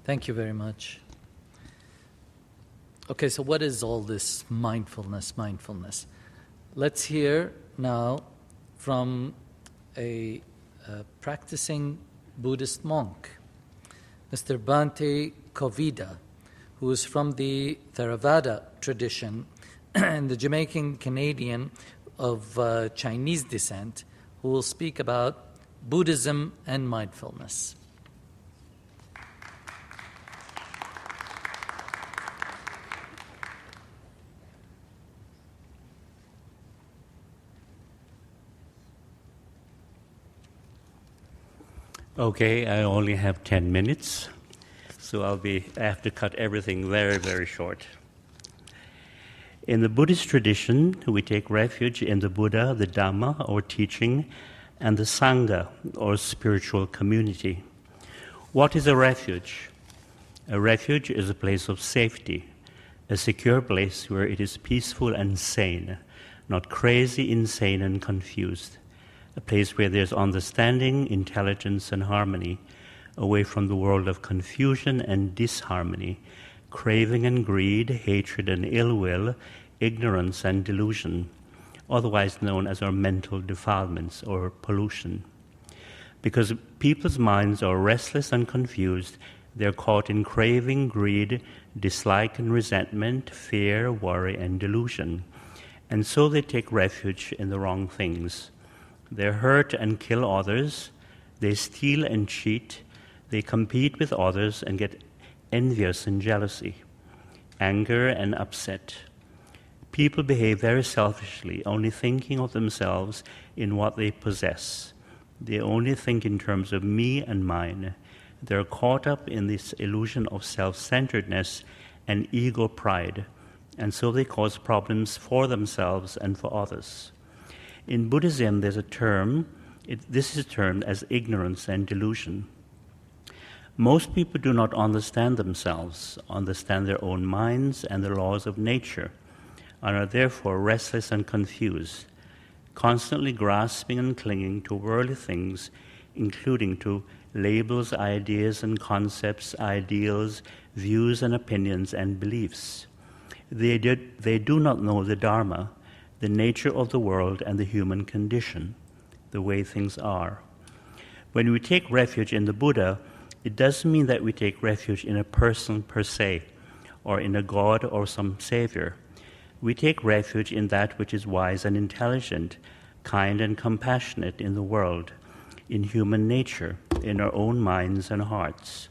Thank you very much. Okay, so what is all this mindfulness? Let's hear now from a practicing Buddhist monk, Mr. Bhante Kovida, who is from the Theravada tradition and the Jamaican Canadian of Chinese descent, who will speak about Buddhism and mindfulness. Okay, I only have 10 minutes, so I have to cut everything very, very short. In the Buddhist tradition, we take refuge in the Buddha, the Dhamma, or teaching, and the Sangha, or spiritual community. What is a refuge? A refuge is a place of safety, a secure place where it is peaceful and sane, not crazy, insane, and confused. A place where there's understanding, intelligence, and harmony, away from the world of confusion and disharmony, craving and greed, hatred and ill will, ignorance and delusion, otherwise known as our mental defilements or pollution. Because people's minds are restless and confused, they're caught in craving, greed, dislike and resentment, fear, worry, and delusion. And so they take refuge in the wrong things. They hurt and kill others, they steal and cheat, they compete with others and get envious and jealousy, anger and upset. People behave very selfishly, only thinking of themselves in what they possess. They only think in terms of me and mine. They're caught up in this illusion of self-centeredness and ego pride, and so they cause problems for themselves and for others. In Buddhism, there's a term, this is termed as ignorance and delusion. Most people do not understand themselves, understand their own minds and the laws of nature, and are therefore restless and confused, constantly grasping and clinging to worldly things, including to labels, ideas and concepts, ideals, views and opinions and beliefs. They do not know the Dharma, the nature of the world and the human condition, the way things are. When we take refuge in the Buddha, it doesn't mean that we take refuge in a person per se, or in a god or some savior. We take refuge in that which is wise and intelligent, kind and compassionate in the world, in human nature, in our own minds and hearts.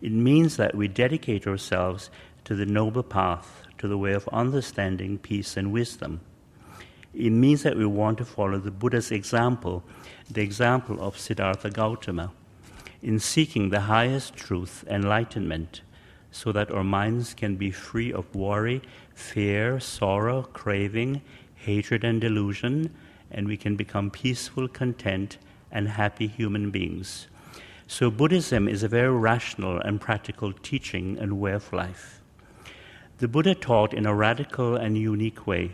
It means that we dedicate ourselves to the noble path, to the way of understanding, peace, and wisdom. It means that we want to follow the Buddha's example, the example of Siddhartha Gautama, in seeking the highest truth, enlightenment, so that our minds can be free of worry, fear, sorrow, craving, hatred, and delusion, and we can become peaceful, content, and happy human beings. So Buddhism is a very rational and practical teaching and way of life. The Buddha taught in a radical and unique way.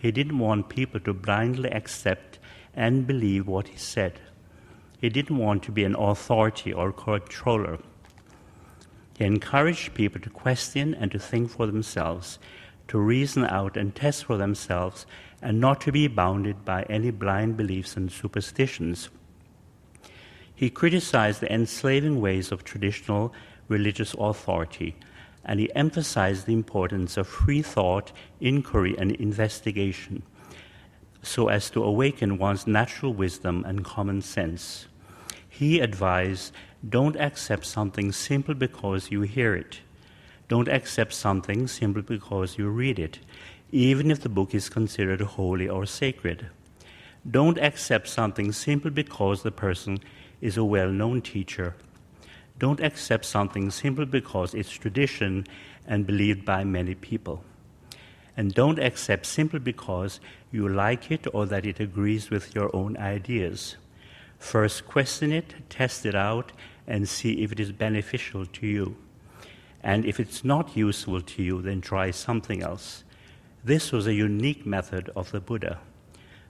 He didn't want people to blindly accept and believe what he said. He didn't want to be an authority or controller. He encouraged people to question and to think for themselves, to reason out and test for themselves, and not to be bounded by any blind beliefs and superstitions. He criticized the enslaving ways of traditional religious authority, and he emphasized the importance of free thought, inquiry, and investigation, so as to awaken one's natural wisdom and common sense. He advised, don't accept something simply because you hear it. Don't accept something simply because you read it, even if the book is considered holy or sacred. Don't accept something simply because the person is a well-known teacher. Don't accept something simply because it's tradition and believed by many people. And don't accept simply because you like it or that it agrees with your own ideas. First question it, test it out, and see if it is beneficial to you. And if it's not useful to you, then try something else. This was a unique method of the Buddha.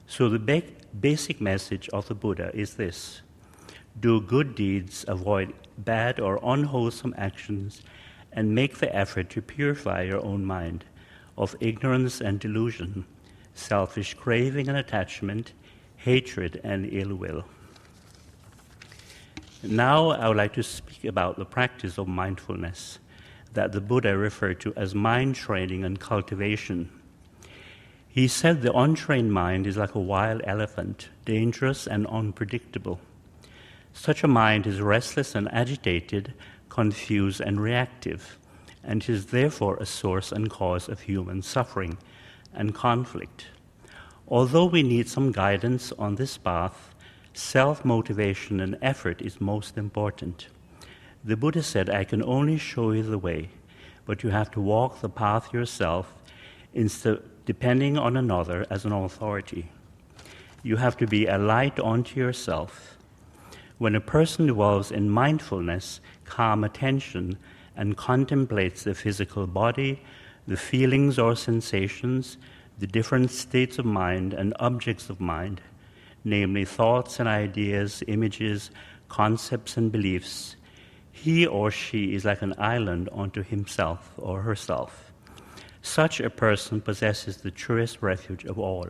So the basic message of the Buddha is this: do good deeds, avoid bad or unwholesome actions, and make the effort to purify your own mind of ignorance and delusion, selfish craving and attachment, hatred and ill will. Now I would like to speak about the practice of mindfulness that the Buddha referred to as mind training and cultivation. He said the untrained mind is like a wild elephant, dangerous and unpredictable. Such a mind is restless and agitated, confused and reactive, and is therefore a source and cause of human suffering and conflict. Although we need some guidance on this path, self-motivation and effort is most important. The Buddha said, I can only show you the way, but you have to walk the path yourself instead of depending on another as an authority. You have to be a light unto yourself. When a person dwells in mindfulness, calm attention, and contemplates the physical body, the feelings or sensations, the different states of mind and objects of mind, namely thoughts and ideas, images, concepts and beliefs, he or she is like an island unto himself or herself. Such a person possesses the truest refuge of all.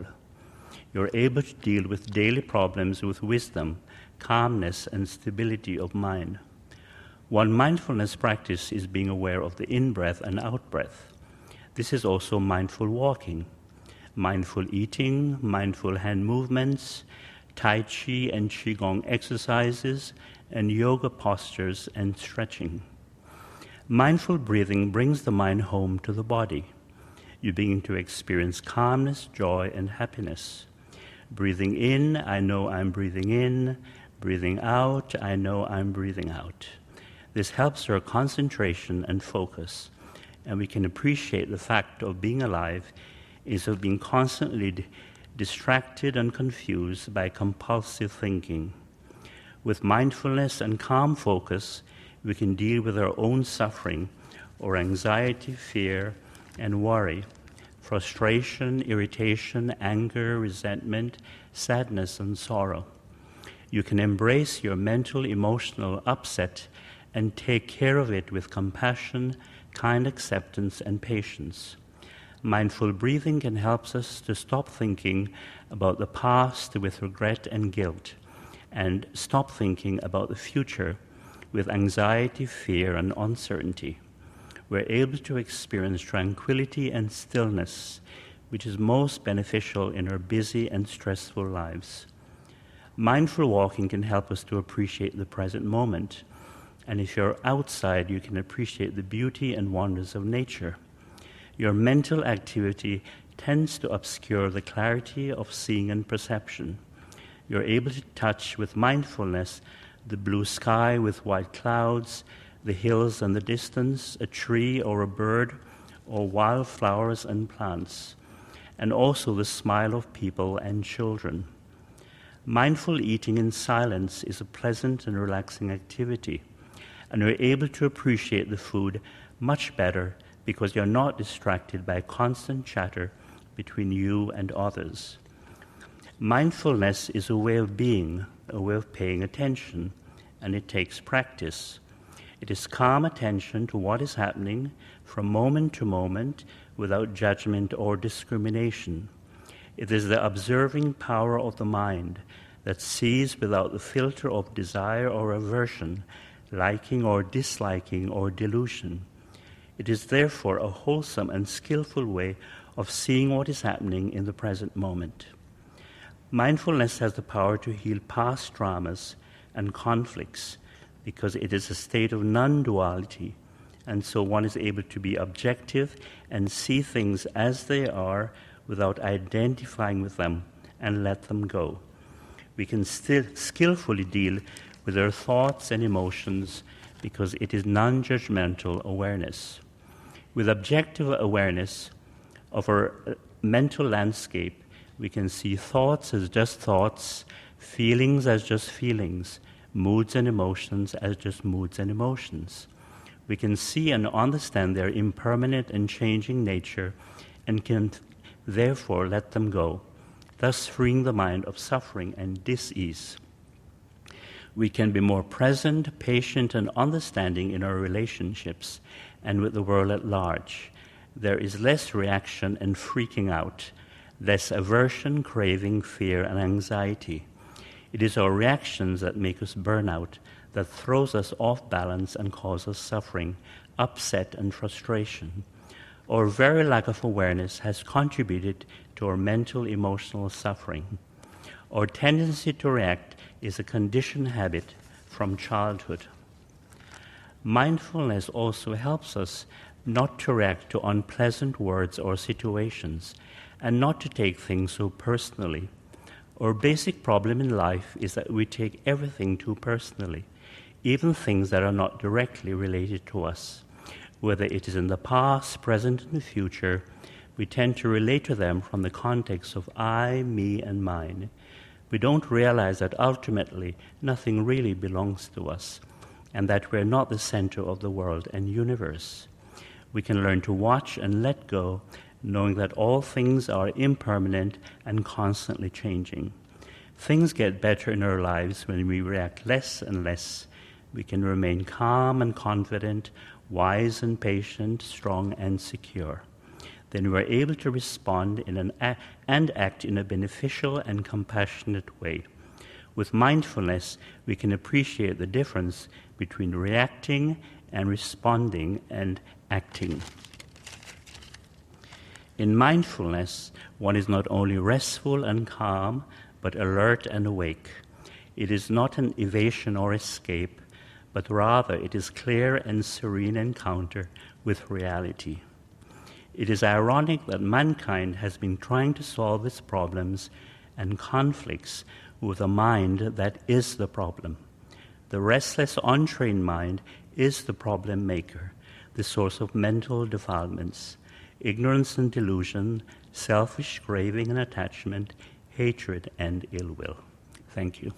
You're able to deal with daily problems with wisdom, calmness, and stability of mind. One mindfulness practice is being aware of the in-breath and out-breath. This is also mindful walking, mindful eating, mindful hand movements, Tai Chi and Qigong exercises, and yoga postures and stretching. Mindful breathing brings the mind home to the body. You begin to experience calmness, joy, and happiness. Breathing in, I know I'm breathing in. Breathing out, I know I'm breathing out. This helps our concentration and focus, and we can appreciate the fact of being alive instead of being constantly distracted and confused by compulsive thinking. With mindfulness and calm focus, we can deal with our own suffering or anxiety, fear, and worry, frustration, irritation, anger, resentment, sadness, and sorrow. You can embrace your mental, emotional upset and take care of it with compassion, kind acceptance, and patience. Mindful breathing can help us to stop thinking about the past with regret and guilt, and stop thinking about the future with anxiety, fear, and uncertainty. We're able to experience tranquility and stillness, which is most beneficial in our busy and stressful lives. Mindful walking can help us to appreciate the present moment, and if you're outside, you can appreciate the beauty and wonders of nature. Your mental activity tends to obscure the clarity of seeing and perception. You're able to touch with mindfulness the blue sky with white clouds, the hills and the distance, a tree or a bird, or wildflowers and plants, and also the smile of people and children. Mindful eating in silence is a pleasant and relaxing activity, and you're able to appreciate the food much better because you're not distracted by constant chatter between you and others. Mindfulness is a way of being, a way of paying attention, and it takes practice. It is calm attention to what is happening from moment to moment without judgment or discrimination. It is the observing power of the mind that sees without the filter of desire or aversion, liking or disliking or delusion. It is therefore a wholesome and skillful way of seeing what is happening in the present moment. Mindfulness has the power to heal past traumas and conflicts because it is a state of non-duality, and so one is able to be objective and see things as they are without identifying with them and let them go. We can still skillfully deal with our thoughts and emotions because it is non-judgmental awareness. With objective awareness of our mental landscape, we can see thoughts as just thoughts, feelings as just feelings, moods and emotions as just moods and emotions. We can see and understand their impermanent and changing nature and can therefore let them go, thus freeing the mind of suffering and dis-ease. We can be more present, patient, and understanding in our relationships and with the world at large. There is less reaction and freaking out, less aversion, craving, fear, and anxiety. It is our reactions that make us burn out, that throws us off balance and causes suffering, upset, and frustration. Our very lack of awareness has contributed to our mental, emotional suffering. Our tendency to react is a conditioned habit from childhood. Mindfulness also helps us not to react to unpleasant words or situations, and not to take things so personally. Our basic problem in life is that we take everything too personally, even things that are not directly related to us. Whether it is in the past, present, and the future, we tend to relate to them from the context of I, me, and mine. We don't realize that ultimately nothing really belongs to us, and that we're not the center of the world and universe. We can learn to watch and let go, knowing that all things are impermanent and constantly changing. Things get better in our lives when we react less and less. We can remain calm and confident, wise and patient, strong and secure. Then we're able to respond and act in a beneficial and compassionate way. With mindfulness, we can appreciate the difference between reacting and responding and acting. In mindfulness, one is not only restful and calm, but alert and awake. It is not an evasion or escape, but rather it is clear and serene encounter with reality. It is ironic that mankind has been trying to solve its problems and conflicts with a mind that is the problem. The restless, untrained mind is the problem maker, the source of mental defilements, ignorance and delusion, selfish craving and attachment, hatred and ill will. Thank you.